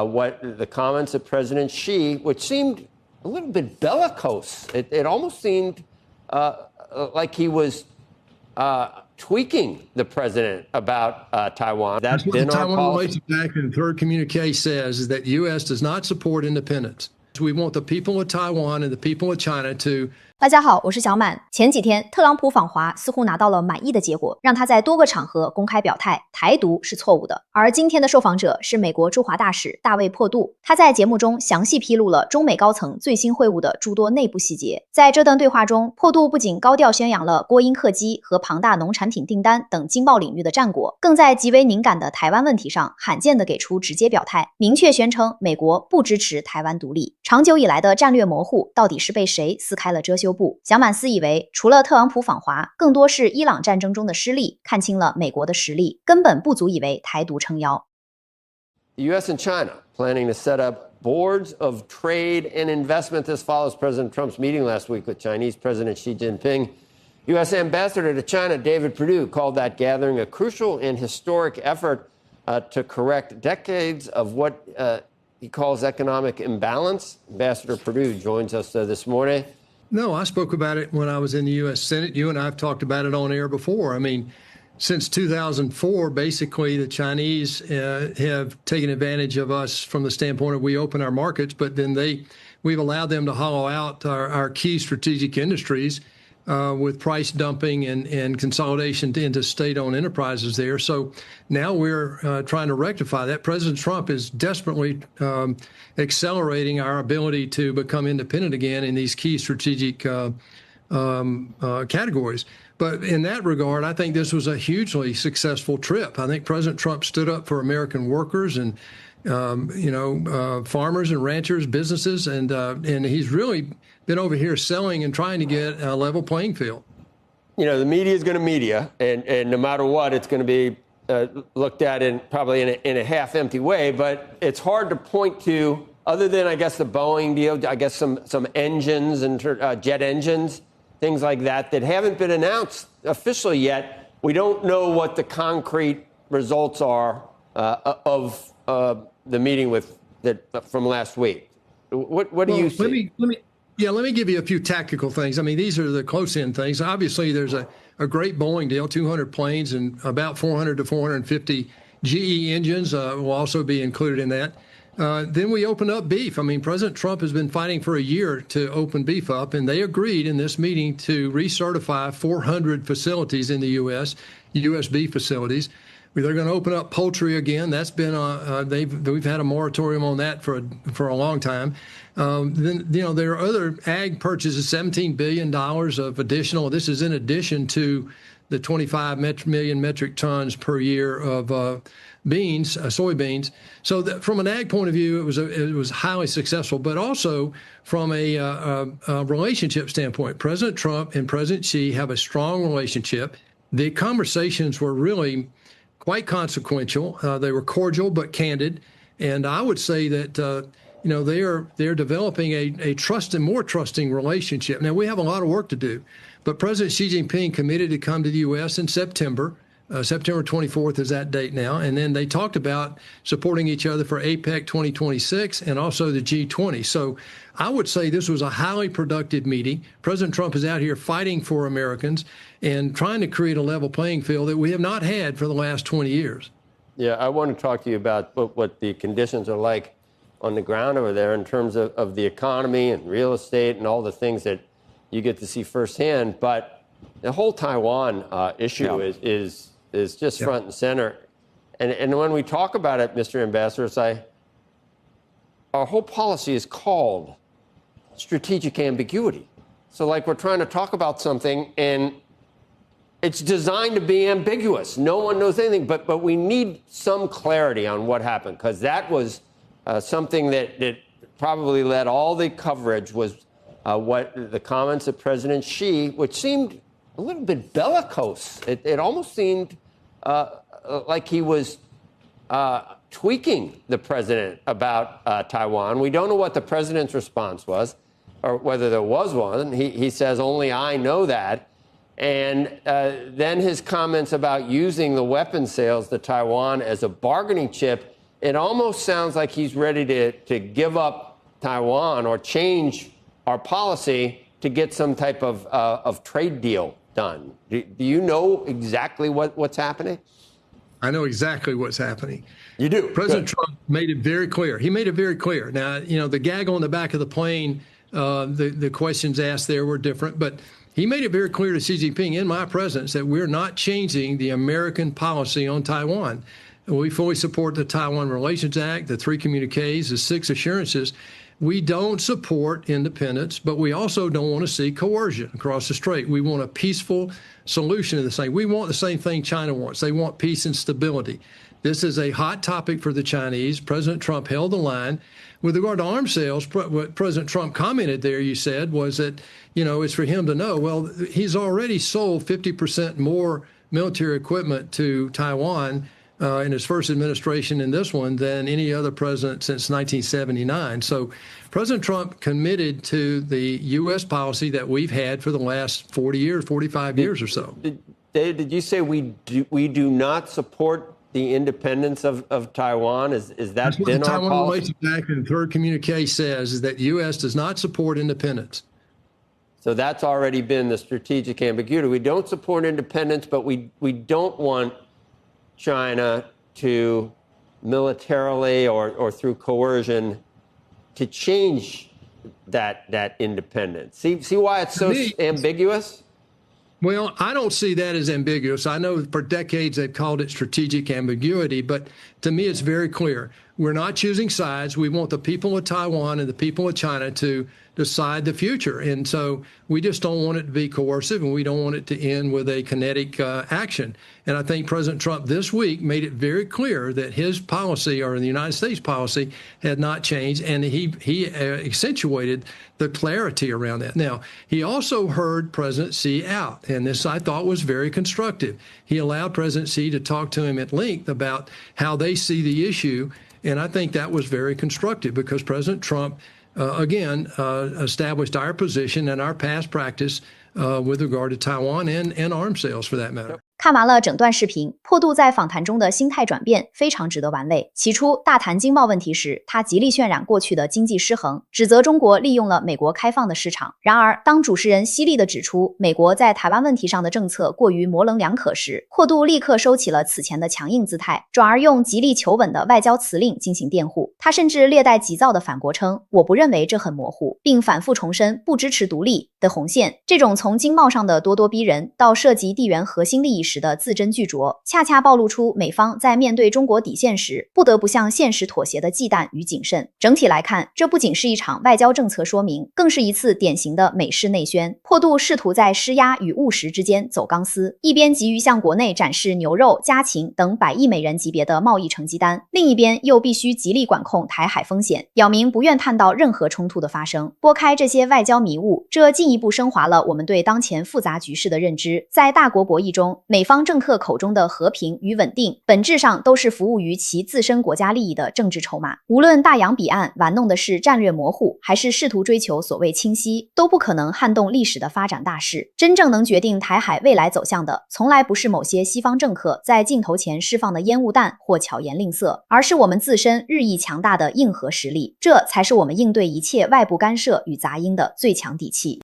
what the comments of President Xi, which seemed a little bit bellicose. It almost seemed like he was tweaking the president about Taiwan. That's what the Taiwan Relations Act and third communique says, is that the U.S. does not support independence. We want the people of Taiwan and the people of China to. 大家好，我是小满。前几天特朗普访华似乎拿到了满意的结果，让他在多个场合公开表态，台独是错误的。而今天的受访者是美国驻华大使大卫珀杜，他在节目中详细披露了中美高层最新会晤的诸多内部细节。在这段对话中，珀杜不仅高调宣扬了波音客机和庞大农产品订单等经贸领域的战果，更在极为敏感的台湾问题上罕见地给出直接表态，明确宣称美国不支持台湾独立。长久以来的战略模糊到底是被谁撕开了遮羞布？小满思以为，除了特朗普访华，更多是伊朗战争中的失利，看清了美国的实力，根本不足以为台独撑腰。The U.S. and China planning to set up boards of trade and investment. This follows President Trump's meeting last week with Chinese President Xi Jinping. U.S. Ambassador to China David Perdue called that gathering a crucial and historic effort to correct decades of what he calls economic imbalance. Ambassador Perdue joins us this morning. No, I spoke about it when I was in the U.S. Senate. You and I have talked about it on air before. I mean, since 2004, basically, the Chinese have taken advantage of us from the standpoint of we open our markets, but then we've allowed them to hollow out our key strategic industries with price dumping and consolidation into state-owned enterprises there. So now we're trying to rectify that. President Trump is desperately accelerating our ability to become independent again in these key strategic categories. But in that regard, I think this was a hugely successful trip. I think President Trump stood up for American workers and farmers and ranchers, businesses, and he's really been over here selling and trying to get a level playing field. You know, the media is going to media, and no matter what, it's going to be looked at probably in a half-empty way. But it's hard to point to, other than, I guess, the Boeing deal, I guess some engines and jet engines, things like that haven't been announced officially yet. We don't know what the concrete results are of the meeting from last week. What do you see? Let me give you a few tactical things. I mean, these are the close-end things. Obviously, there's a great Boeing deal, 200 planes and about 400 to 450 GE engines will also be included in that. Then we opened up beef. I mean, President Trump has been fighting for a year to open beef up, and they agreed in this meeting to recertify 400 facilities in the U.S., U.S. beef facilities. They're going to open up poultry again. That's been we've had a moratorium on that for a long time. Then there are other ag purchases, $17 billion of additional. This is in addition to the 25 million metric tons per year of beans, soybeans. So from an ag point of view, it was highly successful. But also from a relationship standpoint, President Trump and President Xi have a strong relationship. The conversations were really quite consequential. They were cordial but candid, and I would say that they're developing a more trusting relationship. Now we have a lot of work to do, but President Xi Jinping committed to come to the U.S. in September. September 24th is that date now, and then they talked about supporting each other for APEC 2026 and also the G20. So I would say this was a highly productive meeting. President Trump is out here fighting for Americans and trying to create a level playing field that we have not had for the last 20 years. Yeah, I want to talk to you about what the conditions are like on the ground over there in terms of the economy and real estate and all the things that you get to see firsthand. But the whole Taiwan issue is just front and center. And when we talk about it, Mr. Ambassador, our whole policy is called strategic ambiguity. So like we're trying to talk about something and it's designed to be ambiguous. No one knows anything, but we need some clarity on what happened, because that was something that probably led all the coverage was what the comments of President Xi, which seemed a little bit bellicose. It almost seemed like he was tweaking the president about Taiwan. We don't know what the president's response was or whether there was one. He says, only I know that. And then his comments about using the weapon sales to Taiwan as a bargaining chip it almost sounds like he's ready to give up Taiwan or change our policy to get some type of trade deal done. Do you know exactly what's happening? I know exactly what's happening. You do? President Trump made it very clear. He made it very clear. Now, the gaggle on the back of the plane, the questions asked there were different, but he made it very clear to Xi Jinping in my presence that we're not changing the American policy on Taiwan. We fully support the Taiwan Relations Act, the 3 communiques, the 6 assurances. We don't support independence, but we also don't want to see coercion across the strait. We want a peaceful solution to the same. We want the same thing China wants. They want peace and stability. This is a hot topic for the Chinese. President Trump held the line. With regard to arms sales, what President Trump commented there, you said, was that, it's for him to know. Well, he's already sold 50% more military equipment to Taiwan in his first administration in this one than any other president since 1979. So President Trump committed to the U.S. policy that we've had for the last 40 years, 45 years or so. Dave, did you say we do not support the independence of Taiwan? Is that That's what been the our Taiwan policy? Relations Act and the 3rd communique says, is that the U.S. does not support independence. So that's already been the strategic ambiguity. We don't support independence, but we don't want China to militarily or through coercion to change that independence. See why it's so ambiguous? Well, I don't see that as ambiguous. I know for decades they've called it strategic ambiguity, but to me it's very clear. We're not choosing sides. We want the people of Taiwan and the people of China to decide the future. And so we just don't want it to be coercive, and we don't want it to end with a kinetic action. And I think President Trump this week made it very clear that his policy, or the United States policy, had not changed, and he accentuated the clarity around that. Now, he also heard President Xi out, and this I thought was very constructive. He allowed President Xi to talk to him at length about how they see the issue, and I think that was very constructive because President Trump established our position and our past practice with regard to Taiwan and arms sales for that matter. 看完了整段视频，破度在访谈中的心态转变非常值得玩味。起初大谈经贸问题时，他极力渲染过去的经济失衡，指责中国利用了美国开放的市场。然而，当主持人犀利地指出美国在台湾问题上的政策过于模棱两可时，破度立刻收起了此前的强硬姿态，转而用极力求稳的外交辞令进行辩护。他甚至略带急躁地反驳称：“我不认为这很模糊，并反复重申不支持独立的红线。”这种从经贸上的咄咄逼人到涉及地缘核心利益时的字斟句酌，恰恰暴露出美方在面对中国底线时不得不向现实妥协的忌惮与谨慎。整体来看，这不仅是一场外交政策说明，更是一次典型的美式内宣。破度试图在施压与务实之间走钢丝，一边急于向国内展示牛肉、家禽等100亿美元级别的贸易成绩单，另一边又必须极力管控台海风险，表明不愿看到任何冲突的发生。拨开这些外交迷雾，这进一步升华了我们对当前复杂局势的认知。在大国博弈中，美方政客口中的和平与稳定，本质上都是服务于其自身国家利益的政治筹码。无论大洋彼岸玩弄的是战略模糊，还是试图追求所谓清晰，都不可能撼动历史的发展大势。真正能决定台海未来走向的，从来不是某些西方政客在镜头前释放的烟雾弹或巧言令色，而是我们自身日益强大的硬核实力。这才是我们应对一切外部干涉与杂音的最强底气。